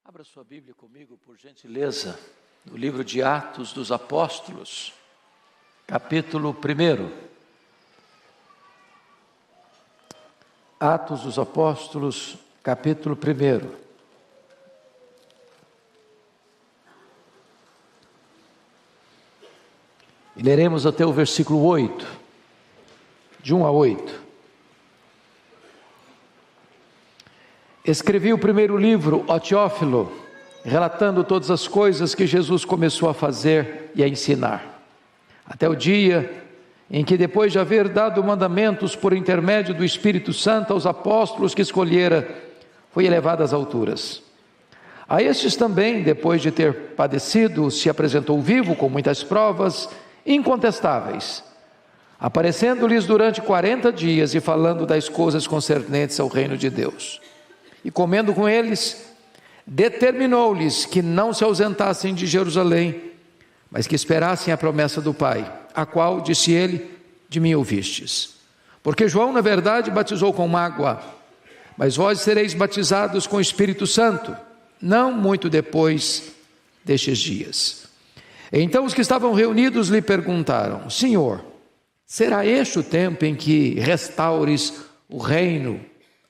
Abra sua Bíblia comigo, por gentileza, no livro de Atos dos Apóstolos, capítulo 1. Atos dos Apóstolos, capítulo 1. E leremos até o versículo 8, de 1 a 8. Escrevi o primeiro livro, ó Teófilo, relatando todas as coisas que Jesus começou a fazer e a ensinar, até o dia em que, depois de haver dado mandamentos por intermédio do Espírito Santo aos apóstolos que escolhera, foi elevado às alturas. A estes também, depois de ter padecido, se apresentou vivo com muitas provas incontestáveis, aparecendo-lhes durante 40 dias e falando das coisas concernentes ao reino de Deus. E comendo com eles, determinou-lhes que não se ausentassem de Jerusalém, mas que esperassem a promessa do Pai, a qual, disse ele, de mim ouvistes. Porque João, na verdade, batizou com água, mas vós sereis batizados com o Espírito Santo, não muito depois destes dias. Então os que estavam reunidos lhe perguntaram: Senhor, será este o tempo em que restaures o reino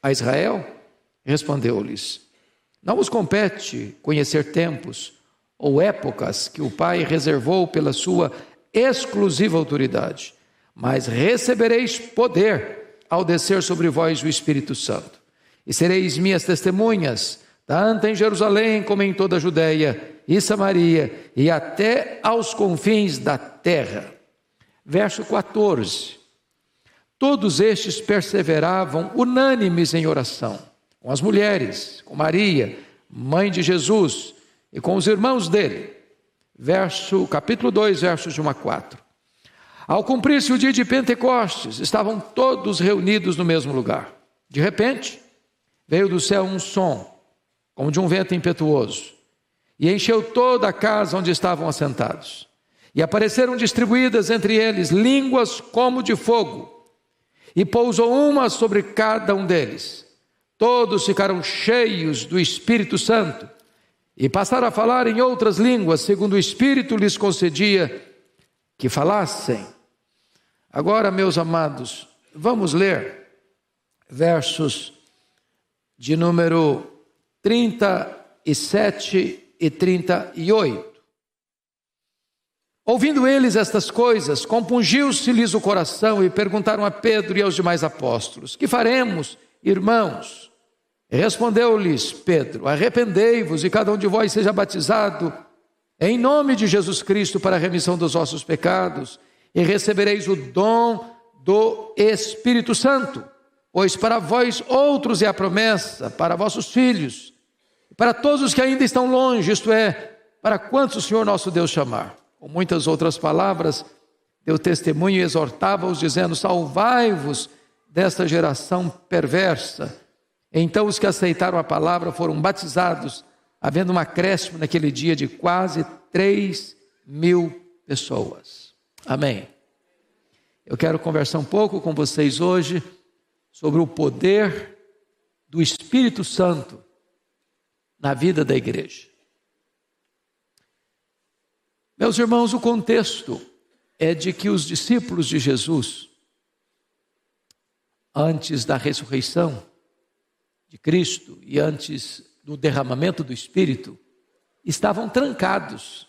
a Israel? Respondeu-lhes: não vos compete conhecer tempos ou épocas que o Pai reservou pela sua exclusiva autoridade, mas recebereis poder ao descer sobre vós o Espírito Santo, e sereis minhas testemunhas, tanto em Jerusalém como em toda a Judeia e Samaria, e até aos confins da terra. Verso 14. Todos estes perseveravam unânimes em oração, com as mulheres, com Maria, mãe de Jesus, e com os irmãos dele. Capítulo 2, versos de 1 a 4. Ao cumprir-se o dia de Pentecostes, estavam todos reunidos no mesmo lugar. De repente, veio do céu um som, como de um vento impetuoso, e encheu toda a casa onde estavam assentados. E apareceram distribuídas entre eles línguas como de fogo, e pousou uma sobre cada um deles. Todos ficaram cheios do Espírito Santo e passaram a falar em outras línguas, segundo o Espírito lhes concedia que falassem. Agora, meus amados, vamos ler versos de número 37 e 38. Ouvindo eles estas coisas, compungiu-se-lhes o coração e perguntaram a Pedro e aos demais apóstolos: que faremos, irmãos? Respondeu-lhes Pedro: arrependei-vos e cada um de vós seja batizado em nome de Jesus Cristo para a remissão dos vossos pecados, e recebereis o dom do Espírito Santo, pois para vós outros é a promessa, para vossos filhos, para todos os que ainda estão longe, isto é, para quantos o Senhor nosso Deus chamar. Com muitas outras palavras, deu testemunho e exortava-os, dizendo: salvai-vos desta geração perversa. Então os que aceitaram a palavra foram batizados, havendo um acréscimo naquele dia de quase 3.000 pessoas. Amém. Eu quero conversar um pouco com vocês hoje sobre o poder do Espírito Santo na vida da igreja. Meus irmãos, o contexto é de que os discípulos de Jesus, antes da ressurreição de Cristo e antes do derramamento do Espírito, estavam trancados,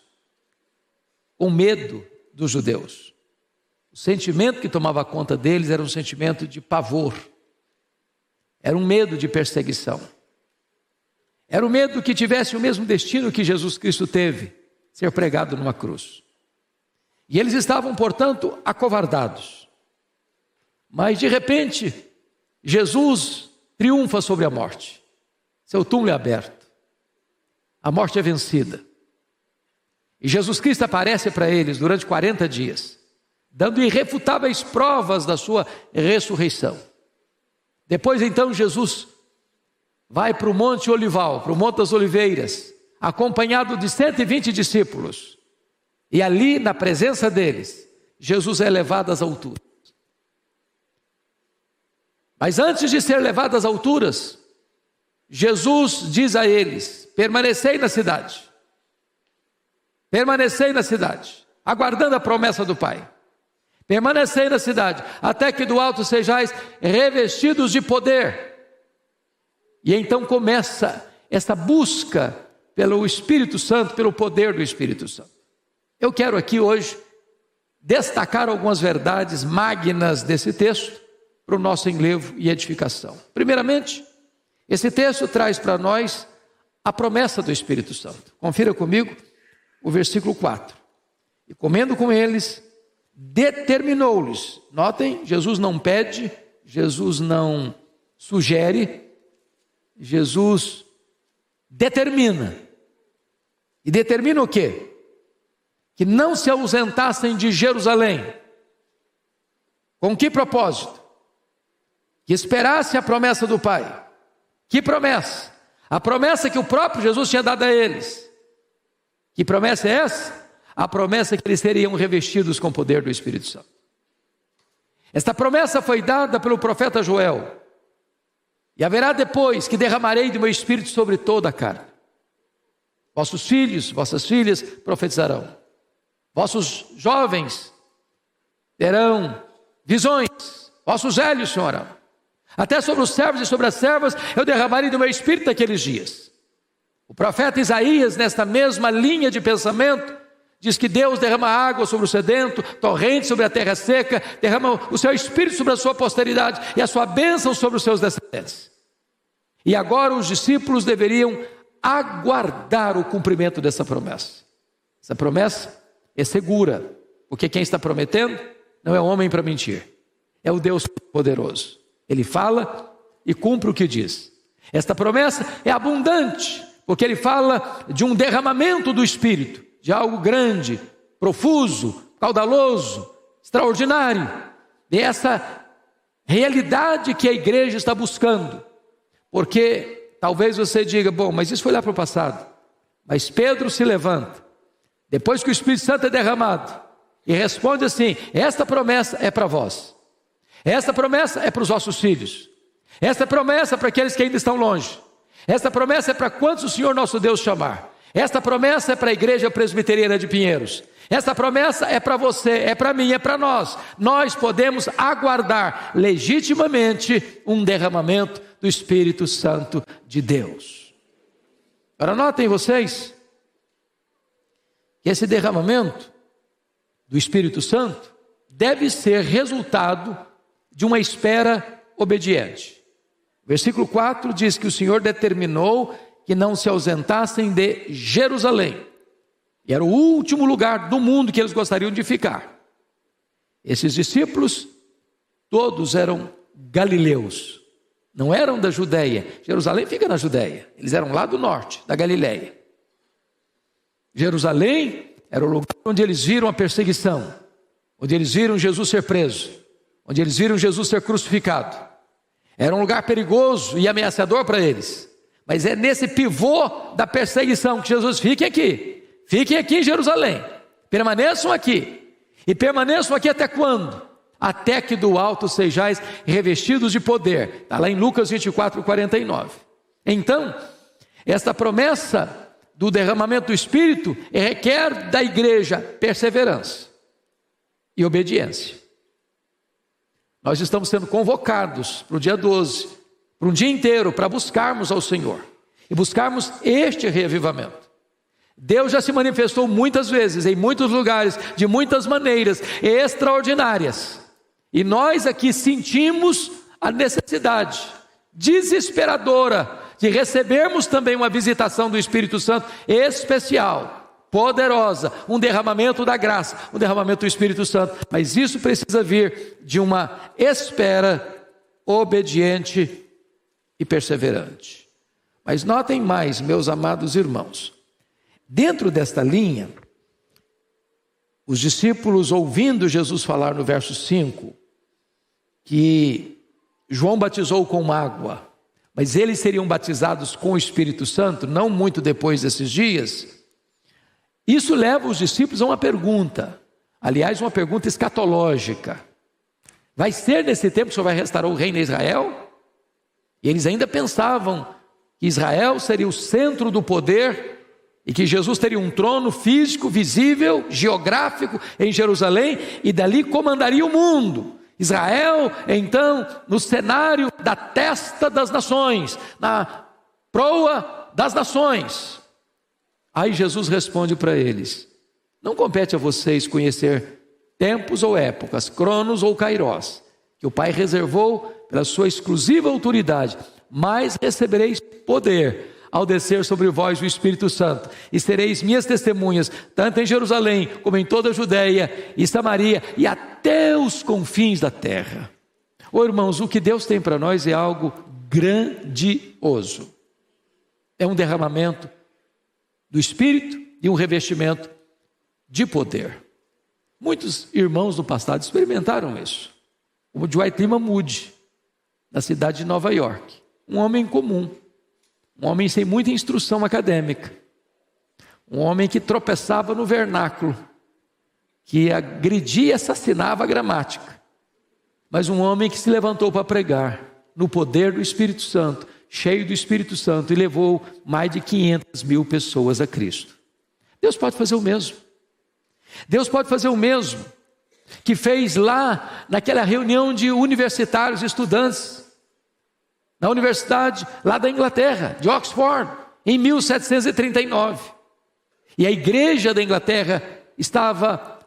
com medo dos judeus. O sentimento que tomava conta deles era um sentimento de pavor, era um medo de perseguição, era um medo que tivesse o mesmo destino que Jesus Cristo teve, ser pregado numa cruz. E eles estavam, portanto, acovardados. Mas de repente, Jesus triunfa sobre a morte. Seu túmulo é aberto. A morte é vencida. E Jesus Cristo aparece para eles durante 40 dias, dando irrefutáveis provas da sua ressurreição. Depois então Jesus vai para o Monte Olival, para o Monte das Oliveiras, acompanhado de 120 discípulos. E ali, na presença deles, Jesus é levado às alturas. Mas antes de ser levado às alturas, Jesus diz a eles: permanecei na cidade. Permanecei na cidade, aguardando a promessa do Pai. Permanecei na cidade, até que do alto sejais revestidos de poder. E então começa essa busca pelo Espírito Santo, pelo poder do Espírito Santo. Eu quero aqui hoje destacar algumas verdades magnas desse texto para o nosso enlevo e edificação. Primeiramente, esse texto traz para nós a promessa do Espírito Santo. Confira comigo o versículo 4. E comendo com eles, determinou-lhes. Notem, Jesus não pede, Jesus não sugere, Jesus determina. E determina o quê? Que não se ausentassem de Jerusalém. Com que propósito? Que esperasse a promessa do Pai. Que promessa? A promessa que o próprio Jesus tinha dado a eles. Que promessa é essa? A promessa que eles seriam revestidos com o poder do Espírito Santo. Esta promessa foi dada pelo profeta Joel. E haverá depois que derramarei do meu Espírito sobre toda a carne. Vossos filhos, vossas filhas profetizarão. Vossos jovens terão visões. Vossos velhos sonharão. Até sobre os servos e sobre as servas eu derramarei do meu Espírito naqueles dias. O profeta Isaías, nesta mesma linha de pensamento, diz que Deus derrama água sobre o sedento, torrente sobre a terra seca, derrama o seu Espírito sobre a sua posteridade e a sua bênção sobre os seus descendentes. E agora os discípulos deveriam aguardar o cumprimento dessa promessa. Essa promessa é segura, porque quem está prometendo não é homem para mentir, é o Deus poderoso. Ele fala e cumpre o que diz. Esta promessa é abundante, porque ele fala de um derramamento do Espírito, de algo grande, profuso, caudaloso, extraordinário, dessa realidade que a igreja está buscando. Porque talvez você diga: bom, mas isso foi lá para o passado. Mas Pedro se levanta, depois que o Espírito Santo é derramado, e responde assim: esta promessa é para vós. Esta promessa é para os vossos filhos. Esta promessa é para aqueles que ainda estão longe. Esta promessa é para quantos o Senhor nosso Deus chamar. Esta promessa é para a igreja presbiteriana de Pinheiros. Esta promessa é para você, é para mim, é para nós. Nós podemos aguardar legitimamente um derramamento do Espírito Santo de Deus. Agora notem vocês que esse derramamento do Espírito Santo deve ser resultado de uma espera obediente. Versículo 4 diz que o Senhor determinou que não se ausentassem de Jerusalém. E era o último lugar do mundo que eles gostariam de ficar. Esses discípulos, todos eram galileus. Não eram da Judéia. Jerusalém fica na Judéia. Eles eram lá do norte, da Galileia. Jerusalém era o lugar onde eles viram a perseguição, onde eles viram Jesus ser preso, onde eles viram Jesus ser crucificado. Era um lugar perigoso e ameaçador para eles. Mas é nesse pivô da perseguição que Jesus: fiquem aqui em Jerusalém, permaneçam aqui. E permaneçam aqui até quando? Até que do alto sejais revestidos de poder. Está lá em Lucas 24, 49. Então, esta promessa do derramamento do Espírito requer da igreja perseverança e obediência. Nós estamos sendo convocados para o dia 12, para um dia inteiro, para buscarmos ao Senhor e buscarmos este reavivamento. Deus já se manifestou muitas vezes, em muitos lugares, de muitas maneiras extraordinárias. E nós aqui sentimos a necessidade desesperadora de recebermos também uma visitação do Espírito Santo especial, poderosa, um derramamento da graça, um derramamento do Espírito Santo. Mas isso precisa vir de uma espera obediente e perseverante. Mas notem mais, meus amados irmãos, dentro desta linha, os discípulos, ouvindo Jesus falar no verso 5, que João batizou com água, mas eles seriam batizados com o Espírito Santo, não muito depois desses dias, isso leva os discípulos a uma pergunta, aliás, uma pergunta escatológica: vai ser nesse tempo que o Senhor vai restaurar o reino de Israel? E eles ainda pensavam que Israel seria o centro do poder e que Jesus teria um trono físico, visível, geográfico em Jerusalém e dali comandaria o mundo. Israel, então, no cenário da testa das nações, na proa das nações. Aí Jesus responde para eles: não compete a vocês conhecer tempos ou épocas, cronos ou kairós, que o Pai reservou pela sua exclusiva autoridade, mas recebereis poder ao descer sobre vós o Espírito Santo, e sereis minhas testemunhas, tanto em Jerusalém, como em toda a Judeia e Samaria, e até os confins da terra. Irmãos, o que Deus tem para nós é algo grandioso. É um derramamento do Espírito e um revestimento de poder. Muitos irmãos no passado experimentaram isso, como Dwight Lyman Moody, na cidade de Nova York, um homem comum, um homem sem muita instrução acadêmica, um homem que tropeçava no vernáculo, que agredia e assassinava a gramática, mas um homem que se levantou para pregar no poder do Espírito Santo, cheio do Espírito Santo, e levou mais de 500 mil pessoas a Cristo. Deus pode fazer o mesmo. Deus pode fazer o mesmo que fez lá naquela reunião de universitários e estudantes, na universidade lá da Inglaterra, de Oxford, em 1739. E a igreja da Inglaterra estava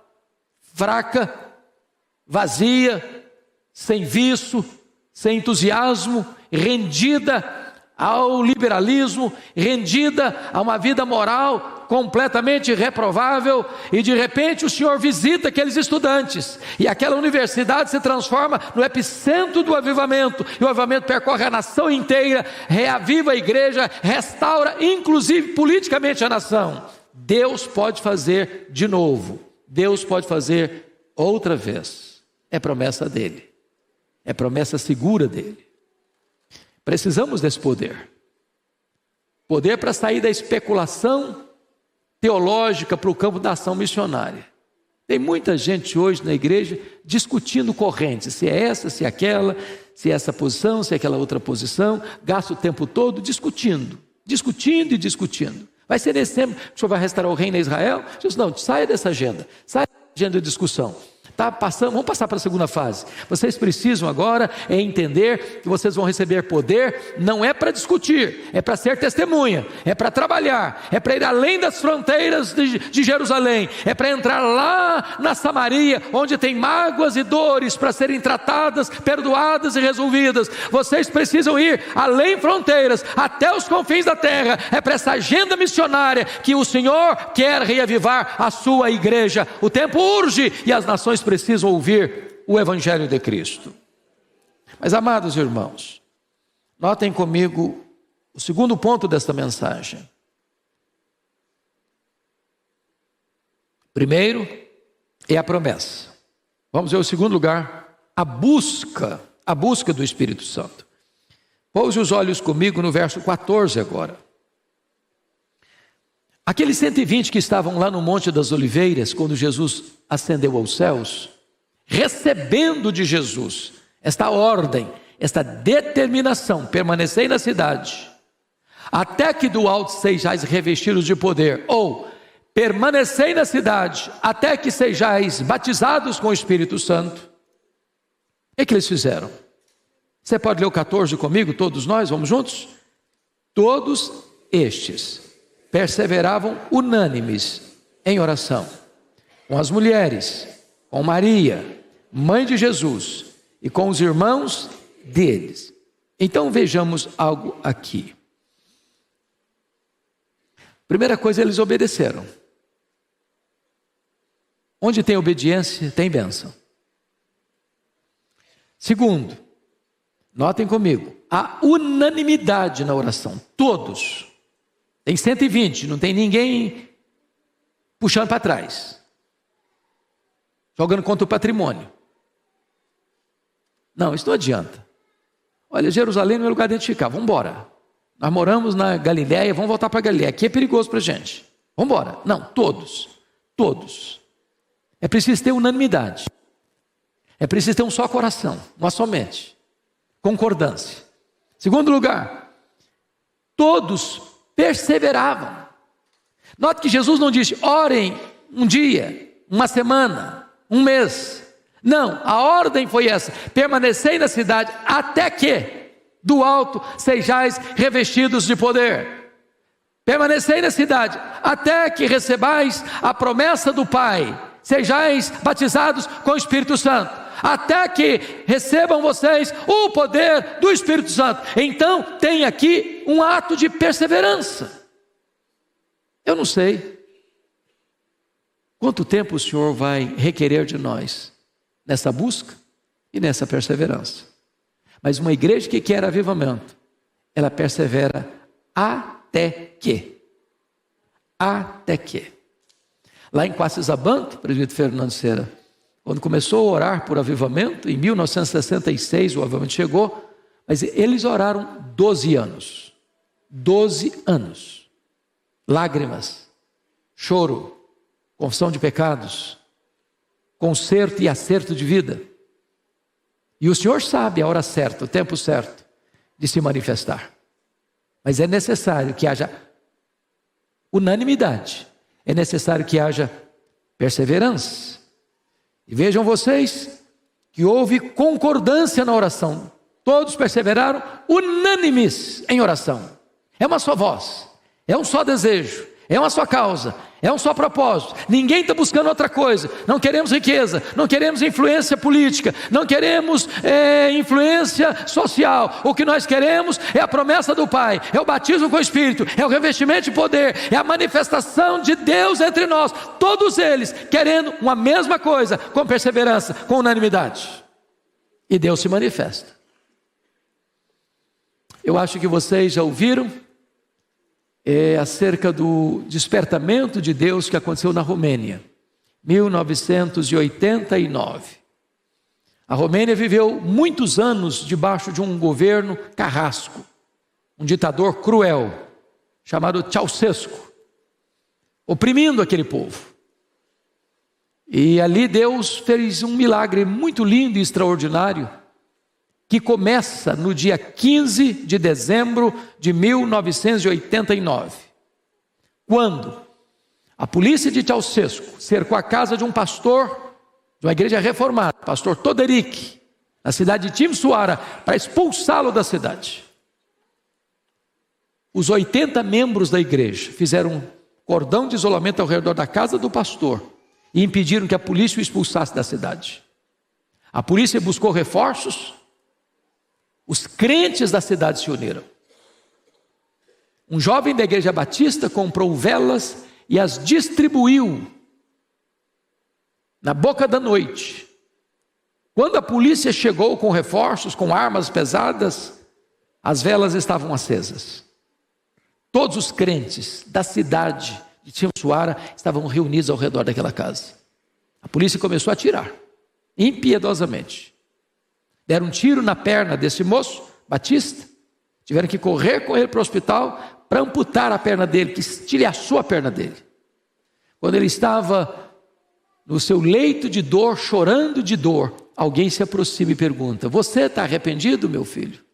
fraca, vazia, sem viço, sem entusiasmo, rendida ao liberalismo, rendida a uma vida moral completamente reprovável, e de repente o Senhor visita aqueles estudantes, e aquela universidade se transforma no epicentro do avivamento, e o avivamento percorre a nação inteira, reaviva a igreja, restaura inclusive politicamente a nação. Deus pode fazer de novo, Deus pode fazer outra vez, é promessa dele, é promessa segura dele. Precisamos desse poder para sair da especulação teológica para o campo da ação missionária. Tem muita gente hoje na igreja discutindo correntes, se é essa, se é aquela, se é essa posição, se é aquela outra posição, gasta o tempo todo discutindo. Vai ser nesse tempo que o Senhor vai restaurar o reino em Israel? Jesus, não, saia dessa agenda, saia dessa agenda de discussão. Vamos passar para a segunda fase. Vocês precisam agora entender que vocês vão receber poder, não é para discutir, é para ser testemunha, é para trabalhar, é para ir além das fronteiras de Jerusalém, é para entrar lá na Samaria, onde tem mágoas e dores para serem tratadas, perdoadas e resolvidas. Vocês precisam ir além fronteiras, até os confins da terra. É para essa agenda missionária que o Senhor quer reavivar a sua igreja. O tempo urge e as nações precisam ouvir o Evangelho de Cristo. Mas, amados irmãos, notem comigo o segundo ponto desta mensagem. Primeiro é a promessa. Vamos ver o segundo lugar, a busca do Espírito Santo. Pouse os olhos comigo no verso 14 agora. Aqueles 120 que estavam lá no Monte das Oliveiras, quando Jesus ascendeu aos céus, recebendo de Jesus esta ordem, esta determinação, permanecei na cidade, até que do alto sejais revestidos de poder, ou permanecei na cidade, até que sejais batizados com o Espírito Santo. O que eles fizeram? Você pode ler o 14 comigo, todos nós, vamos juntos? Todos estes perseveravam unânimes em oração, com as mulheres, com Maria, mãe de Jesus, e com os irmãos deles. Então vejamos algo aqui. Primeira coisa, eles obedeceram. Onde tem obediência, tem bênção. Segundo, notem comigo, a unanimidade na oração, todos. Tem 120, não tem ninguém puxando para trás, jogando contra o patrimônio. Não, isso não adianta. Olha, Jerusalém não é lugar de identificar, vamos embora. Nós moramos na Galiléia, vamos voltar para a Galiléia, aqui é perigoso para a gente. Vamos embora. Não, todos. É preciso ter unanimidade. É preciso ter um só coração, uma só mente. Concordância. Segundo lugar, todos perseveravam. Note que Jesus não disse, orem um dia, uma semana, um mês. Não, a ordem foi essa: permanecei na cidade até que do alto sejais revestidos de poder. Permanecei na cidade até que recebais a promessa do Pai, sejais batizados com o Espírito Santo, até que recebam vocês o poder do Espírito Santo. Então tem aqui um ato de perseverança. Eu não sei quanto tempo o Senhor vai requerer de nós nessa busca e nessa perseverança, mas uma igreja que quer avivamento, ela persevera até que. Lá em Quacisabanto, presbítero Fernando Cera, quando começou a orar por avivamento, em 1966 o avivamento chegou, mas eles oraram 12 anos. 12 anos. Lágrimas, choro, confissão de pecados, conserto e acerto de vida. E o Senhor sabe a hora certa, o tempo certo de se manifestar. Mas é necessário que haja unanimidade, é necessário que haja perseverança. E vejam vocês que houve concordância na oração. Todos perseveraram unânimes em oração. É uma só voz, é um só desejo, é uma só causa, é um só propósito. Ninguém está buscando outra coisa. Não queremos riqueza, não queremos influência política, não queremos influência social. O que nós queremos é a promessa do Pai, é o batismo com o Espírito, é o revestimento de poder, é a manifestação de Deus entre nós. Todos eles querendo uma mesma coisa, com perseverança, com unanimidade. E Deus se manifesta. Eu acho que vocês já ouviram acerca do despertamento de Deus que aconteceu na Romênia, 1989. A Romênia viveu muitos anos debaixo de um governo carrasco, um ditador cruel, chamado Ceausescu, oprimindo aquele povo. E ali Deus fez um milagre muito lindo e extraordinário, que começa no dia 15 de dezembro de 1989, quando a polícia de Ceausescu cercou a casa de um pastor de uma igreja reformada, pastor Toderic, na cidade de Timisoara, para expulsá-lo da cidade. Os 80 membros da igreja fizeram um cordão de isolamento ao redor da casa do pastor e impediram que a polícia o expulsasse da cidade. A polícia buscou reforços. Os crentes da cidade se uniram. Um jovem da igreja batista comprou velas e as distribuiu na boca da noite. Quando a polícia chegou com reforços, com armas pesadas, as velas estavam acesas. Todos os crentes da cidade de Timisoara estavam reunidos ao redor daquela casa. A polícia começou a atirar, impiedosamente. Deram um tiro na perna desse moço, batista. Tiveram que correr com ele para o hospital para amputar a perna dele, que estilhaçou a perna dele. Quando ele estava no seu leito de dor, chorando de dor, alguém se aproxima e pergunta: você está arrependido, meu filho?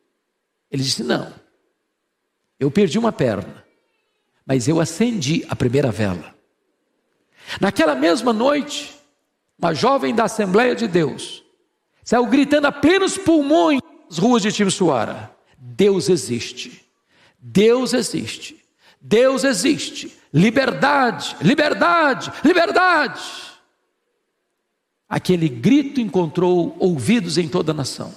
Ele disse: não, eu perdi uma perna, mas eu acendi a primeira vela. Naquela mesma noite, uma jovem da Assembleia de Deus saiu gritando a plenos pulmões nas ruas de Timisoara: Deus existe, Deus existe, Deus existe, liberdade, liberdade, liberdade. Aquele grito encontrou ouvidos em toda a nação.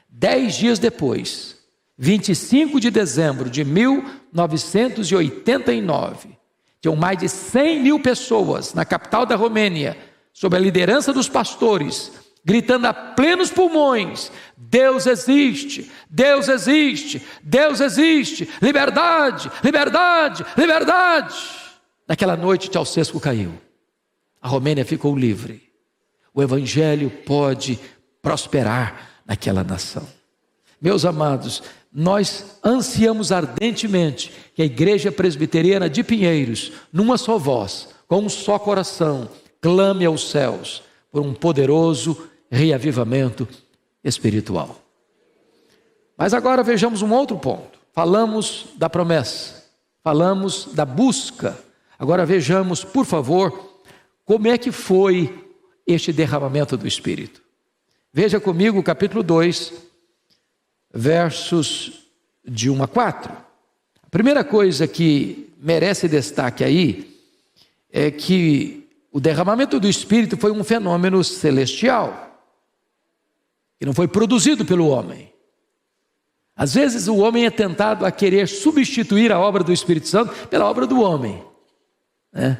10 dias depois, 25 de dezembro de 1989, tinham mais de 100 mil pessoas na capital da Romênia, sob a liderança dos pastores, gritando a plenos pulmões: Deus existe, Deus existe, Deus existe, liberdade, liberdade, liberdade. Naquela noite Ceausescu caiu, a Romênia ficou livre. O evangelho pode prosperar naquela nação. Meus amados, nós ansiamos ardentemente que a Igreja Presbiteriana de Pinheiros, numa só voz, com um só coração, clame aos céus por um poderoso reavivamento espiritual. Mas agora vejamos um outro ponto. falamos da promessa, falamos da busca. Agora vejamos, por favor, como é que foi este derramamento do Espírito. Veja comigo o capítulo 2, versos de 1 a 4. A primeira coisa que merece destaque aí é que o derramamento do Espírito foi um fenômeno celestial, que não foi produzido pelo homem. Às vezes o homem é tentado a querer substituir a obra do Espírito Santo pela obra do homem, né?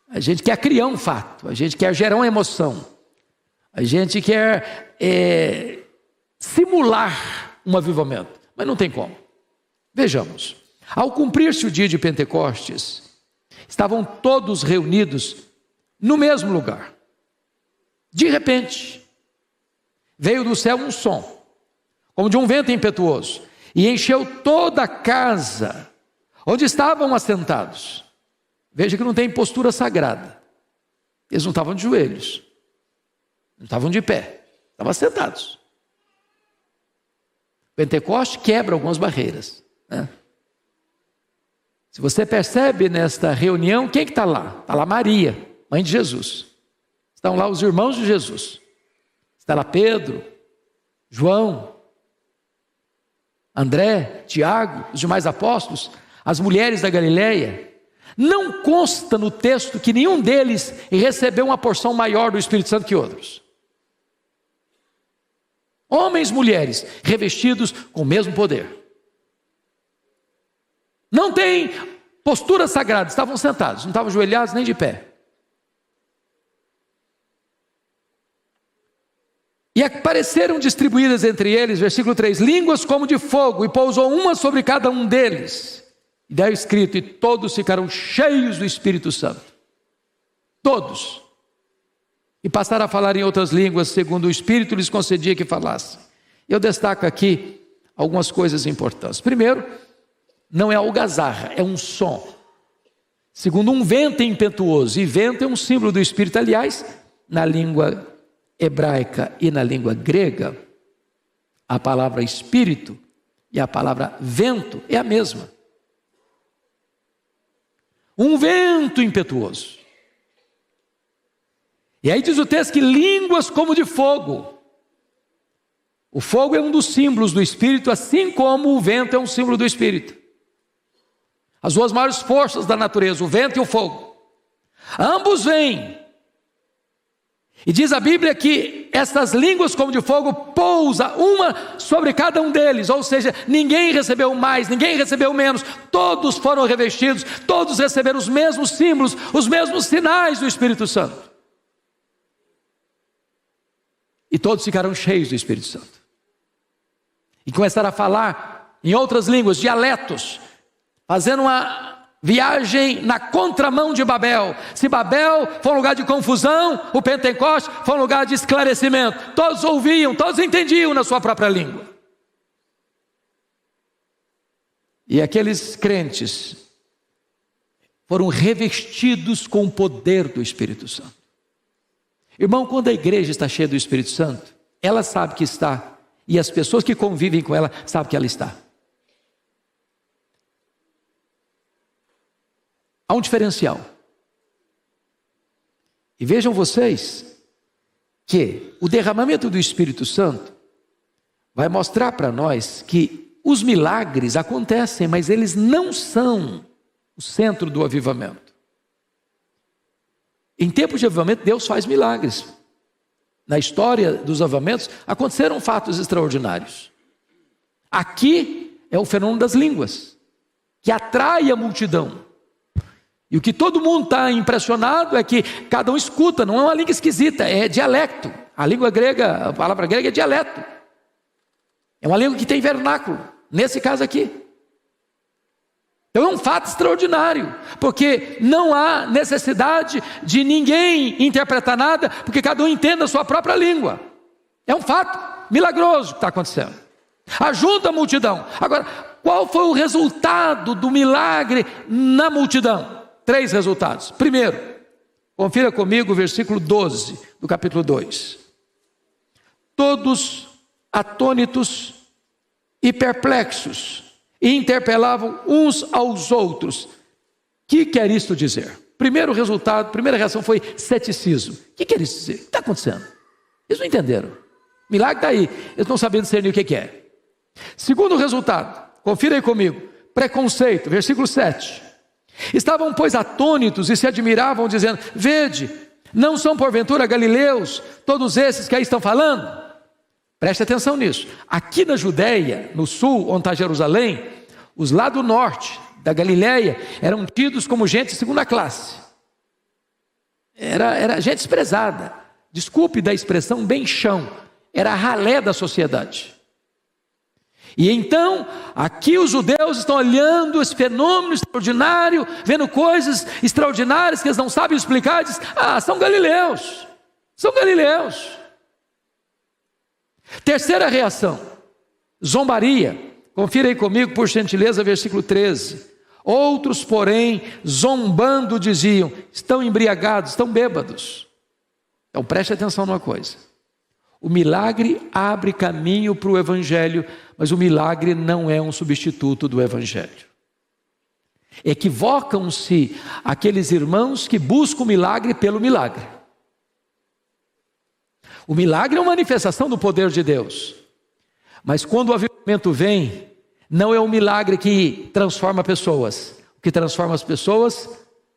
A gente quer criar um fato, a gente quer gerar uma emoção, a gente quer simular um avivamento, mas não tem como. Vejamos, ao cumprir-se o dia de Pentecostes, estavam todos reunidos no mesmo lugar. De repente, veio do céu um som, como de um vento impetuoso, e encheu toda a casa onde estavam assentados. Veja que não tem postura sagrada. Eles não estavam de joelhos, não estavam de pé, estavam sentados. Pentecoste quebra algumas barreiras, né? Se você percebe nesta reunião, quem é que está lá? Está lá Maria, mãe de Jesus. Estão lá os irmãos de Jesus. Está lá Pedro, João, André, Tiago, os demais apóstolos, as mulheres da Galileia. Não consta no texto que nenhum deles recebeu uma porção maior do Espírito Santo que outros. Homens e mulheres revestidos com o mesmo poder. Não tem postura sagrada, estavam sentados, não estavam ajoelhados nem de pé. E apareceram distribuídas entre eles, versículo 3, línguas como de fogo, e pousou uma sobre cada um deles. E daí escrito, e todos ficaram cheios do Espírito Santo. Todos. E passaram a falar em outras línguas, segundo o Espírito lhes concedia que falassem. Eu destaco aqui algumas coisas importantes. Primeiro, não é algazarra, é um som. Segundo, um vento impetuoso. E vento é um símbolo do Espírito. Aliás, na língua hebraica e na língua grega, a palavra Espírito e a palavra vento é a mesma. Um vento impetuoso. E aí diz o texto que línguas como de fogo. O fogo é um dos símbolos do Espírito, assim como o vento é um símbolo do Espírito. As duas maiores forças da natureza, o vento e o fogo. Ambos vêm. E diz a Bíblia que essas línguas como de fogo pousa uma sobre cada um deles, ou seja, ninguém recebeu mais, ninguém recebeu menos, todos foram revestidos, todos receberam os mesmos símbolos, os mesmos sinais do Espírito Santo. E todos ficaram cheios do Espírito Santo. E começaram a falar em outras línguas, dialetos, fazendo uma viagem na contramão de Babel. Se Babel foi um lugar de confusão, o Pentecoste foi um lugar de esclarecimento. Todos ouviam, todos entendiam na sua própria língua. E aqueles crentes foram revestidos com o poder do Espírito Santo. Irmão, quando a igreja está cheia do Espírito Santo, ela sabe que está, e as pessoas que convivem com ela sabem que ela está. Há um diferencial. E vejam vocês que o derramamento do Espírito Santo vai mostrar para nós que os milagres acontecem, mas eles não são o centro do avivamento. Em tempos de avivamento, Deus faz milagres. Na história dos avivamentos, aconteceram fatos extraordinários. Aqui é o fenômeno das línguas, que atrai a multidão. E o que todo mundo está impressionado é que cada um escuta, não é uma língua esquisita, é dialecto. A língua grega, a palavra grega é dialeto. É uma língua que tem vernáculo, nesse caso aqui. Então é um fato extraordinário, porque não há necessidade de ninguém interpretar nada, porque cada um entende a sua própria língua. É um fato milagroso que está acontecendo. Ajuda a multidão. Agora, qual foi o resultado do milagre na multidão? 3 resultados. Primeiro, confira comigo o versículo 12 do capítulo 2. Todos atônitos e perplexos e interpelavam uns aos outros. O que quer isto dizer? Primeiro resultado, primeira reação foi ceticismo. O que quer isso dizer? O que está acontecendo? Eles não entenderam. O milagre está aí, eles não estão sabendo discernir o que é. Segundo resultado, confira aí comigo, preconceito, versículo 7. Estavam, pois, atônitos e se admiravam, dizendo: vede, não são porventura galileus todos esses que aí estão falando? Preste atenção nisso. Aqui na Judéia, no sul, onde está Jerusalém, os lá do norte da Galileia eram tidos como gente de segunda classe. Era gente desprezada. Desculpe da expressão bem chão. Era a ralé da sociedade. E então, aqui os judeus estão olhando esse fenômeno extraordinário, vendo coisas extraordinárias que eles não sabem explicar, e dizem: ah, são galileus, são galileus. Terceira reação, zombaria. Confira aí comigo, por gentileza, versículo 13. Outros, porém, zombando, diziam: estão embriagados, estão bêbados. Então preste atenção numa coisa. O milagre abre caminho para o Evangelho, mas o milagre não é um substituto do Evangelho. Equivocam-se aqueles irmãos que buscam o milagre pelo milagre. O milagre é uma manifestação do poder de Deus, mas quando o avivamento vem, não é um milagre que transforma pessoas. O que transforma as pessoas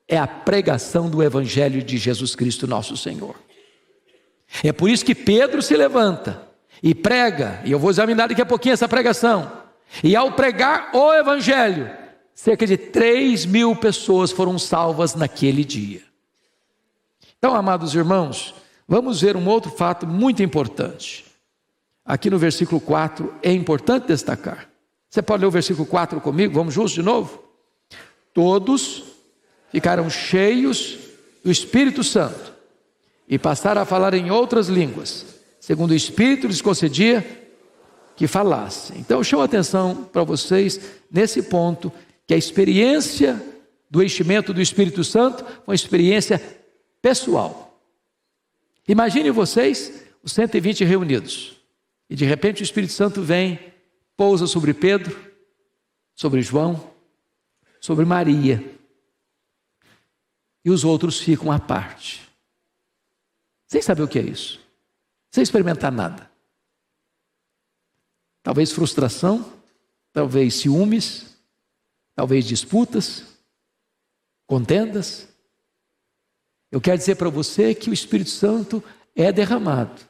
é a pregação do Evangelho de Jesus Cristo, nosso Senhor. É por isso que Pedro se levanta e prega, e eu vou examinar daqui a pouquinho essa pregação. E ao pregar o Evangelho, cerca de 3.000 pessoas foram salvas naquele dia. Então, amados irmãos, vamos ver um outro fato muito importante. Aqui no versículo 4 é importante destacar. Você pode ler o versículo 4 comigo? Vamos juntos de novo? Todos ficaram cheios do Espírito Santo e passaram a falar em outras línguas, segundo o Espírito lhes concedia que falassem. Então, chamo a atenção para vocês nesse ponto, que a experiência do enchimento do Espírito Santo foi uma experiência pessoal. Imaginem vocês, os 120 reunidos, e de repente o Espírito Santo vem, pousa sobre Pedro, sobre João, sobre Maria, e os outros ficam à parte, sem saber o que é isso, sem experimentar nada. Talvez frustração, talvez ciúmes, talvez disputas, contendas. Eu quero dizer para você que o Espírito Santo é derramado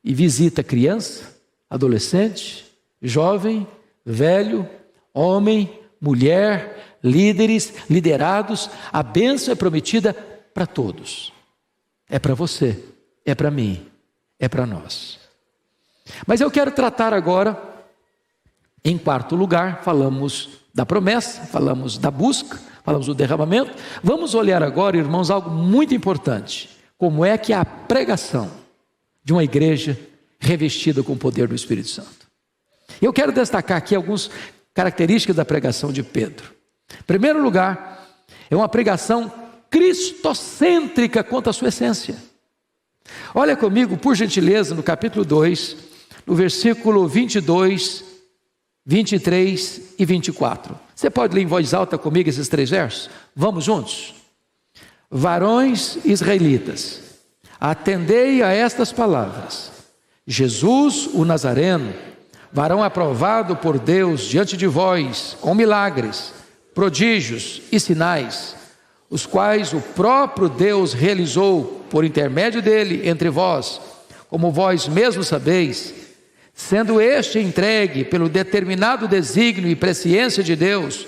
e visita criança, adolescente, jovem, velho, homem, mulher, líderes, liderados. A bênção é prometida para todos. É para você, é para mim, é para nós. Mas eu quero tratar agora, em quarto lugar, falamos da promessa, falamos da busca, falamos do derramamento. Vamos olhar agora, irmãos, algo muito importante. Como é que é a pregação de uma igreja revestida com o poder do Espírito Santo. Eu quero destacar aqui algumas características da pregação de Pedro. Em primeiro lugar, é uma pregação cristocêntrica quanto à sua essência. Olha comigo, por gentileza, no capítulo 2, no versículo 22, 23 e 24. Você pode ler em voz alta comigo esses 3 versos? Vamos juntos? Varões israelitas, atendei a estas palavras. Jesus, o Nazareno, varão aprovado por Deus diante de vós, com milagres, prodígios e sinais, os quais o próprio Deus realizou por intermédio dele entre vós, como vós mesmos sabeis, sendo este entregue pelo determinado desígnio e presciência de Deus,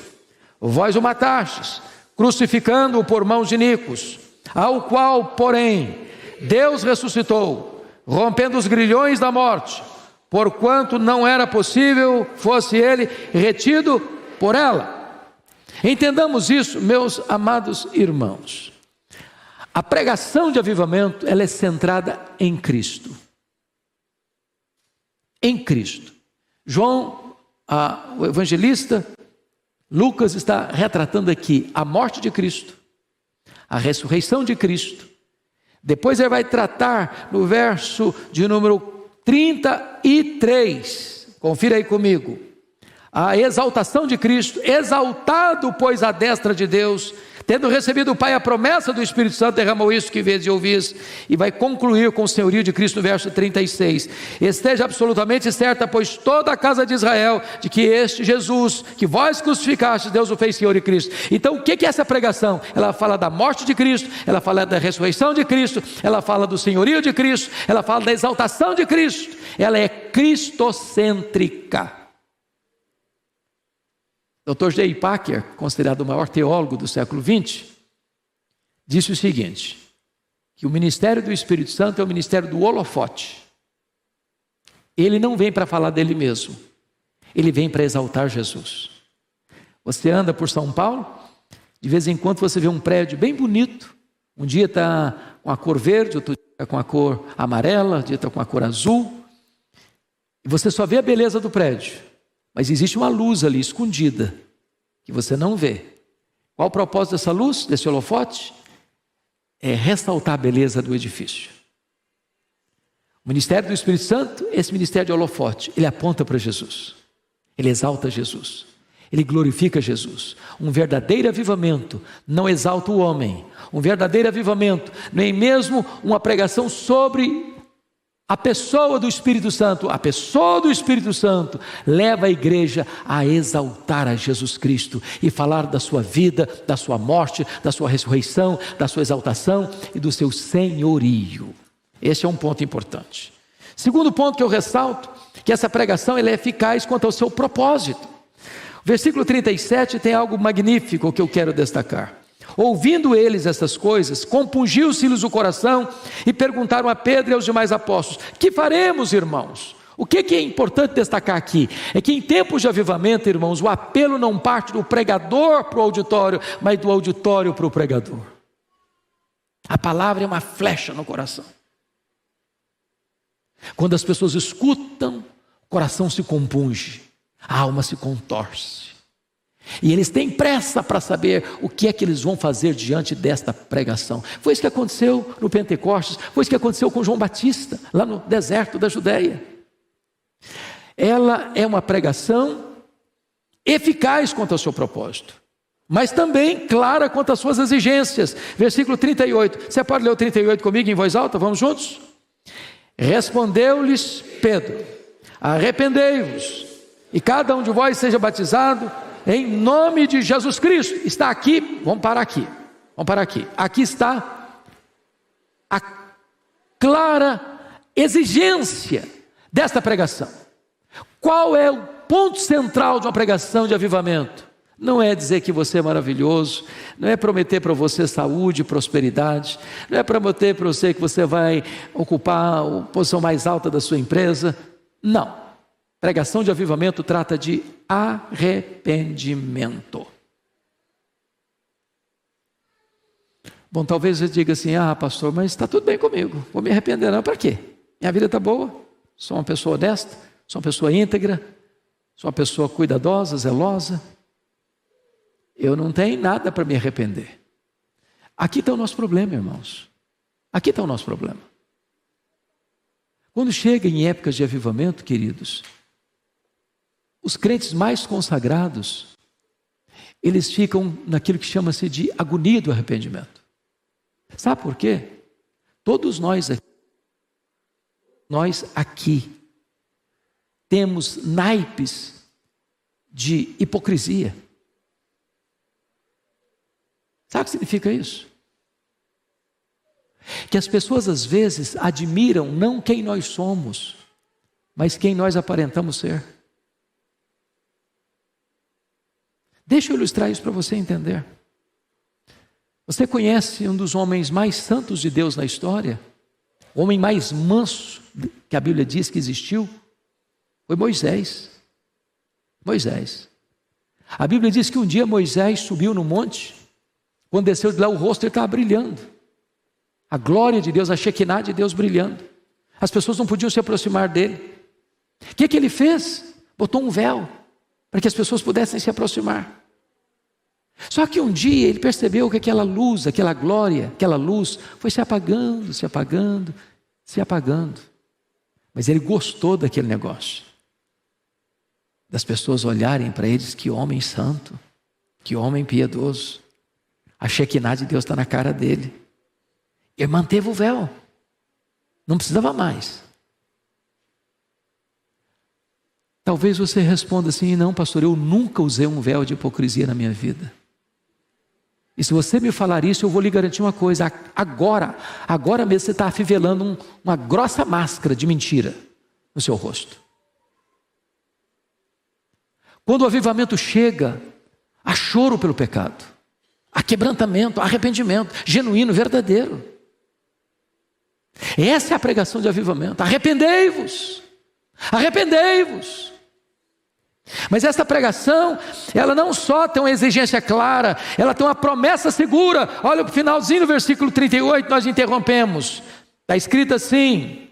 vós o matastes, crucificando-o por mãos de iníquos, ao qual, porém, Deus ressuscitou, rompendo os grilhões da morte, porquanto não era possível fosse ele retido por ela. Entendamos isso, meus amados irmãos. A pregação de avivamento, ela é centrada em Cristo. Em Cristo. João, o evangelista, Lucas está retratando aqui a morte de Cristo, a ressurreição de Cristo. Depois ele vai tratar no verso de número 33, confira aí comigo, a exaltação de Cristo, exaltado, pois, à destra de Deus, tendo recebido o Pai a promessa do Espírito Santo, derramou isso que vês e ouvis, e vai concluir com o senhorio de Cristo no verso 36, esteja absolutamente certa, pois toda a casa de Israel, de que este Jesus, que vós crucificastes, Deus o fez Senhor e Cristo. Então o que é essa pregação? Ela fala da morte de Cristo, ela fala da ressurreição de Cristo, ela fala do senhorio de Cristo, ela fala da exaltação de Cristo, ela é cristocêntrica. Dr. J. Packer, considerado o maior teólogo do século XX, disse o seguinte, que o ministério do Espírito Santo é o ministério do holofote. Ele não vem para falar dele mesmo, ele vem para exaltar Jesus. Você anda por São Paulo, de vez em quando você vê um prédio bem bonito, um dia está com a cor verde, outro dia está com a cor amarela, outro dia está com a cor azul, e você só vê a beleza do prédio. Mas existe uma luz ali escondida, que você não vê. Qual o propósito dessa luz, desse holofote? É ressaltar a beleza do edifício. O ministério do Espírito Santo, esse ministério de holofote, ele aponta para Jesus, ele exalta Jesus, ele glorifica Jesus. Um verdadeiro avivamento não exalta o homem, um verdadeiro avivamento nem mesmo uma pregação sobre a pessoa do Espírito Santo. A pessoa do Espírito Santo leva a igreja a exaltar a Jesus Cristo e falar da sua vida, da sua morte, da sua ressurreição, da sua exaltação e do seu senhorio. Esse é um ponto importante. Segundo ponto que eu ressalto, que essa pregação ela é eficaz quanto ao seu propósito. O versículo 37 tem algo magnífico que eu quero destacar. Ouvindo eles essas coisas, compungiu-se-lhes o coração e perguntaram a Pedro e aos demais apóstolos: que faremos, irmãos? O que é importante destacar aqui? É que em tempos de avivamento, irmãos, o apelo não parte do pregador para o auditório, mas do auditório para o pregador. A palavra é uma flecha no coração. Quando as pessoas escutam, o coração se compunge, a alma se contorce. E eles têm pressa para saber o que é que eles vão fazer diante desta pregação. Foi isso que aconteceu no Pentecostes, foi isso que aconteceu com João Batista, lá no deserto da Judeia. Ela é uma pregação eficaz quanto ao seu propósito, mas também clara quanto às suas exigências. Versículo 38, você pode ler o 38 comigo em voz alta? Vamos juntos? Respondeu-lhes Pedro: arrependei-vos, e cada um de vós seja batizado em nome de Jesus Cristo. Está aqui, vamos parar aqui. Aqui está a clara exigência desta pregação. Qual é o ponto central de uma pregação de avivamento? Não é dizer que você é maravilhoso, não é prometer para você saúde e prosperidade, não é prometer para você que você vai ocupar a posição mais alta da sua empresa. Não. Pregação de avivamento trata de arrependimento. Bom, talvez você diga assim: ah, pastor, mas está tudo bem comigo, vou me arrepender não, para quê? Minha vida está boa, sou uma pessoa honesta, sou uma pessoa íntegra, sou uma pessoa cuidadosa, zelosa, eu não tenho nada para me arrepender. Aqui está o nosso problema, irmãos, aqui está o nosso problema. Quando chega em épocas de avivamento, queridos, os crentes mais consagrados, eles ficam naquilo que chama-se de agonia do arrependimento. Sabe por quê? Todos nós aqui temos naipes de hipocrisia. Sabe o que significa isso? Que as pessoas às vezes admiram não quem nós somos, mas quem nós aparentamos ser. Deixa eu ilustrar isso para você entender. Você conhece um dos homens mais santos de Deus na história? O homem mais manso que a Bíblia diz que existiu? Foi Moisés. A Bíblia diz que um dia Moisés subiu no monte, quando desceu de lá o rosto ele estava brilhando. A glória de Deus, a Shekinah de Deus brilhando. As pessoas não podiam se aproximar dele. O que ele fez? Botou um véu para que as pessoas pudessem se aproximar. Só que um dia ele percebeu que aquela luz, aquela glória, aquela luz foi se apagando. Mas ele gostou daquele negócio. das pessoas olharem para eles, que homem santo, que homem piedoso. A Shekinah de Deus está na cara dele. Ele manteve o véu, não precisava mais. Talvez você responda assim: não, pastor, eu nunca usei um véu de hipocrisia na minha vida. E se você me falar isso, eu vou lhe garantir uma coisa: agora mesmo você está afivelando uma grossa máscara de mentira no seu rosto. Quando o avivamento chega, há choro pelo pecado, há quebrantamento, há arrependimento genuíno, verdadeiro. Essa é a pregação de avivamento: arrependei-vos, arrependei-vos. Mas essa pregação, ela não só tem uma exigência clara, ela tem uma promessa segura. Olha o finalzinho do versículo 38, nós interrompemos. Está escrito assim: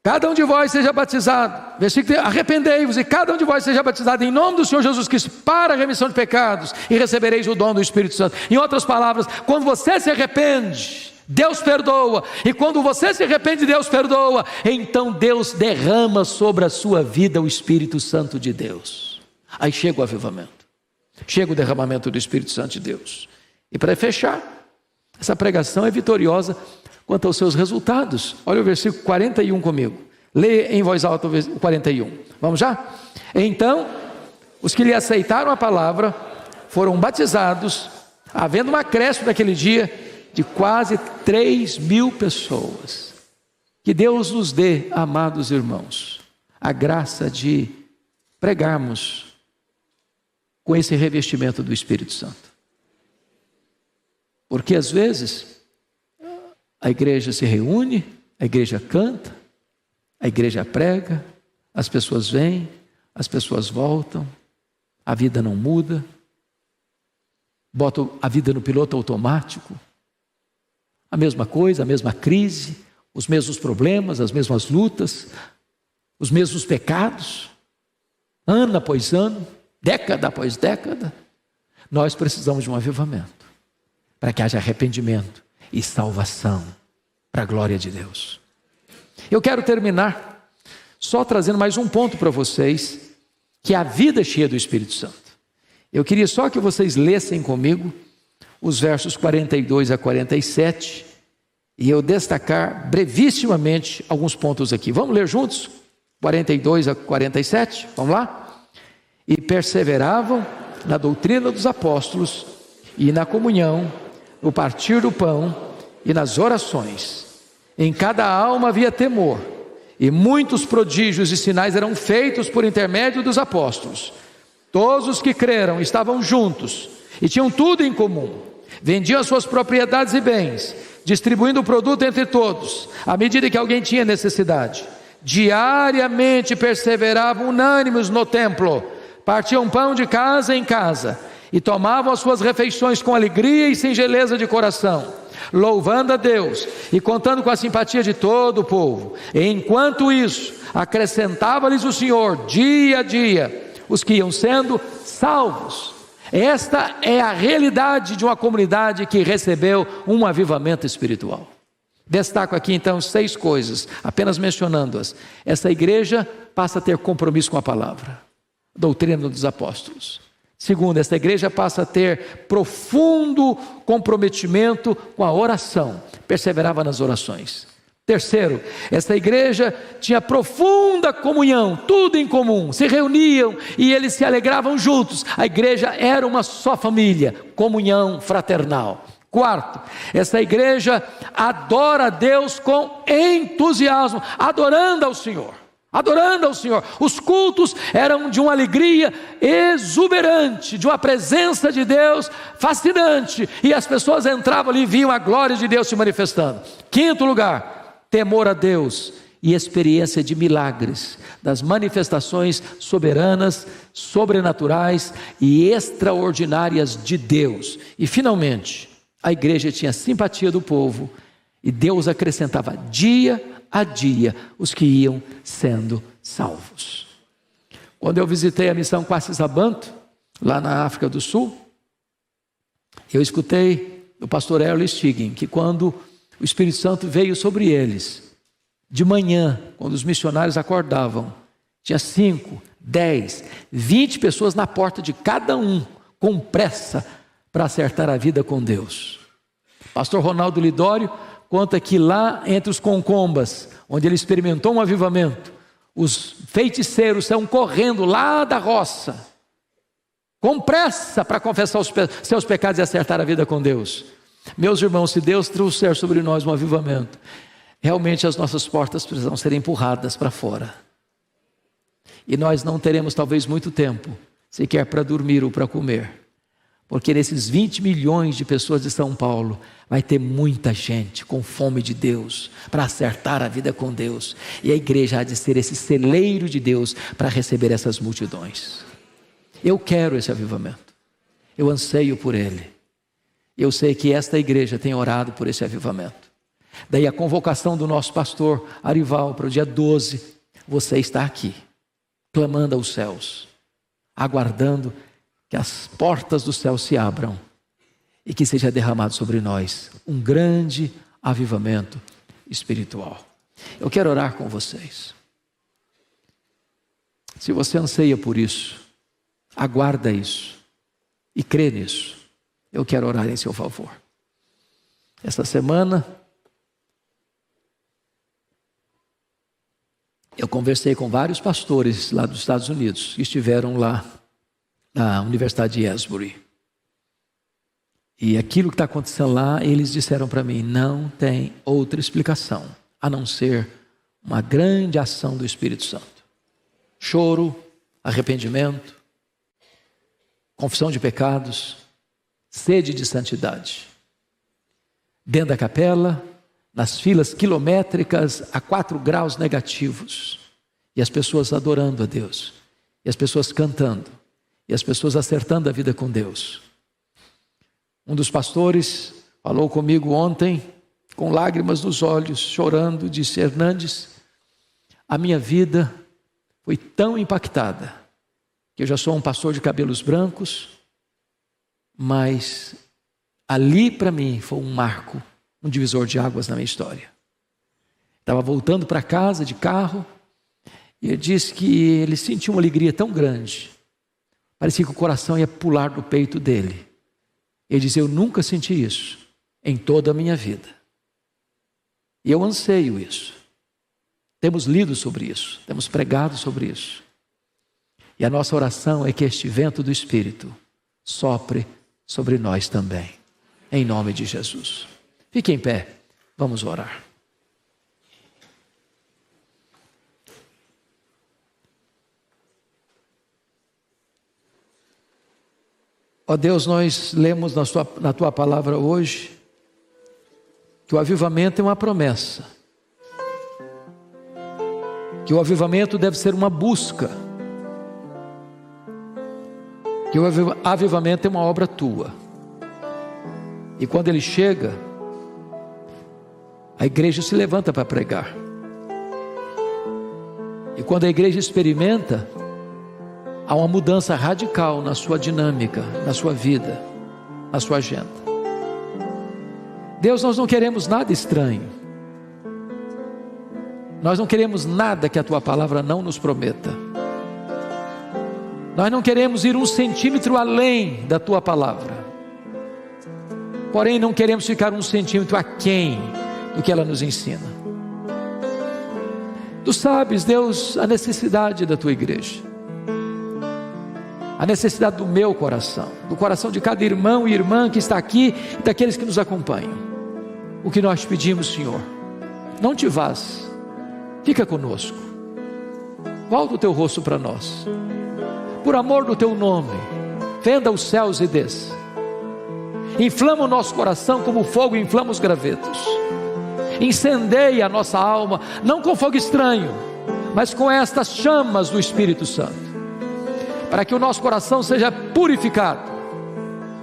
cada um de vós seja batizado, versículo, arrependei-vos, e cada um de vós seja batizado em nome do Senhor Jesus Cristo para a remissão de pecados, e recebereis o dom do Espírito Santo. Em outras palavras, quando você se arrepende, Deus perdoa, e quando você se arrepende, Deus perdoa, então Deus derrama sobre a sua vida o Espírito Santo de Deus. Aí chega o avivamento, chega o derramamento do Espírito Santo de Deus. E para fechar, essa pregação é vitoriosa quanto aos seus resultados. Olha o versículo 41 comigo, leia em voz alta o 41, vamos já? Então, os que lhe aceitaram a palavra foram batizados, havendo um acréscimo naquele dia de quase 3.000 pessoas. Que Deus nos dê, amados irmãos, a graça de pregarmos com esse revestimento do Espírito Santo. Porque às vezes a igreja se reúne, a igreja canta, a igreja prega, as pessoas vêm, as pessoas voltam, a vida não muda, bota a vida no piloto automático. A mesma coisa, a mesma crise, os mesmos problemas, as mesmas lutas, os mesmos pecados, ano após ano, década após década. Nós precisamos de um avivamento, para que haja arrependimento e salvação, para a glória de Deus. Eu quero terminar só trazendo mais um ponto para vocês, que é a vida cheia do Espírito Santo. Eu queria só que vocês lessem comigo os versos 42 a 47, e eu destacar brevissimamente alguns pontos aqui. Vamos ler juntos? 42 a 47, vamos lá? E perseveravam na doutrina dos apóstolos, e na comunhão, no partir do pão, e nas orações. Em cada alma havia temor, e muitos prodígios e sinais eram feitos por intermédio dos apóstolos. Todos os que creram estavam juntos, e tinham tudo em comum. Vendiam as suas propriedades e bens, distribuindo o produto entre todos, à medida que alguém tinha necessidade. Diariamente perseveravam unânimes no templo, partiam pão de casa em casa, e tomavam as suas refeições com alegria e singeleza de coração, louvando a Deus e contando com a simpatia de todo o povo. E enquanto isso, acrescentava-lhes o Senhor, dia a dia, os que iam sendo salvos. Esta é a realidade de uma comunidade que recebeu um avivamento espiritual. Destaco aqui então 6 coisas, apenas mencionando-as. Essa igreja passa a ter compromisso com a palavra, doutrina dos apóstolos. Segundo, essa igreja passa a ter profundo comprometimento com a oração, perseverava nas orações. Terceiro, essa igreja tinha profunda comunhão, tudo em comum, se reuniam e eles se alegravam juntos. A igreja era uma só família, comunhão fraternal. Quarto, essa igreja adora a Deus com entusiasmo, adorando ao Senhor. Adorando ao Senhor. Os cultos eram de uma alegria exuberante, de uma presença de Deus fascinante, e as pessoas entravam ali e viam a glória de Deus se manifestando. Quinto lugar, temor a Deus e experiência de milagres, das manifestações soberanas, sobrenaturais e extraordinárias de Deus. E finalmente, a igreja tinha simpatia do povo, e Deus acrescentava dia a dia os que iam sendo salvos. Quando eu visitei a missão Quacis-Abanto, lá na África do Sul, eu escutei do pastor Erle Stiggin que quando o Espírito Santo veio sobre eles, de manhã, quando os missionários acordavam, Tinha 5, 10, 20 pessoas na porta de cada um, com pressa para acertar a vida com Deus. Pastor Ronaldo Lidório conta que lá entre os concombas, onde ele experimentou um avivamento, os feiticeiros saíram correndo lá da roça, com pressa para confessar os seus pecados e acertar a vida com Deus. Meus irmãos, se Deus trouxer sobre nós um avivamento, realmente as nossas portas precisam ser empurradas para fora. E nós não teremos talvez muito tempo, sequer para dormir ou para comer. Porque nesses 20 milhões de pessoas de São Paulo, vai ter muita gente com fome de Deus, para acertar a vida com Deus. E a igreja há de ser esse celeiro de Deus, para receber essas multidões. Eu quero esse avivamento, eu anseio por ele. Eu sei que esta igreja tem orado por esse avivamento. Daí a convocação do nosso pastor Arival para o dia 12, você está aqui, clamando aos céus, aguardando que as portas do céu se abram e que seja derramado sobre nós um grande avivamento espiritual. Eu quero orar com vocês. Se você anseia por isso, aguarda isso e crê nisso, eu quero orar em seu favor. Esta semana eu conversei com vários pastores lá dos Estados Unidos que estiveram lá na Universidade de Asbury. E aquilo que está acontecendo lá, eles disseram para mim, não tem outra explicação, a não ser uma grande ação do Espírito Santo. Choro, arrependimento, confissão de pecados, sede de santidade. Dentro da capela, nas filas quilométricas a 4 graus negativos. E as pessoas adorando a Deus. E as pessoas cantando. E as pessoas acertando a vida com Deus. Um dos pastores falou comigo ontem, com lágrimas nos olhos, chorando, disse, Hernandes, a minha vida foi tão impactada, que eu já sou um pastor de cabelos brancos, mas ali para mim foi um marco, um divisor de águas na minha história. Estava voltando para casa de carro, e ele disse que ele sentiu uma alegria tão grande, parecia que o coração ia pular do peito dele. Ele disse, eu nunca senti isso em toda a minha vida. E eu anseio isso. Temos lido sobre isso, temos pregado sobre isso. E a nossa oração é que este vento do Espírito sopre sobre nós também, em nome de Jesus. Fique em pé, vamos orar. Ó Deus, nós lemos na Tua palavra hoje que o avivamento é uma promessa, que o avivamento deve ser uma busca, que o avivamento é uma obra Tua, e quando ele chega, a igreja se levanta para pregar, e quando a igreja experimenta, há uma mudança radical na sua dinâmica, na sua vida, na sua agenda. Deus, nós não queremos nada estranho. Nós não queremos nada que a Tua palavra não nos prometa. Nós não queremos ir 1 centímetro além da Tua palavra. Porém, não queremos ficar 1 centímetro aquém do que ela nos ensina. Tu sabes, Deus, a necessidade da Tua igreja. A necessidade do meu coração, do coração de cada irmão e irmã que está aqui e daqueles que nos acompanham. O que nós pedimos, Senhor, não te vás, fica conosco, volta o teu rosto para nós, por amor do teu nome, fenda os céus e desça, inflama o nosso coração como o fogo inflama os gravetos, incendeia a nossa alma, não com fogo estranho, mas com estas chamas do Espírito Santo, para que o nosso coração seja purificado,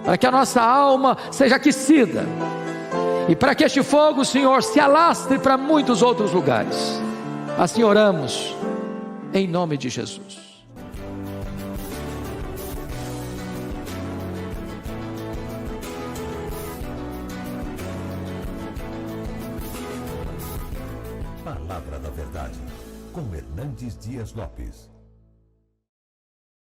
para que a nossa alma seja aquecida, e para que este fogo, Senhor, se alastre para muitos outros lugares. Assim oramos, em nome de Jesus. Palavra da Verdade, com Hernandes Dias Lopes.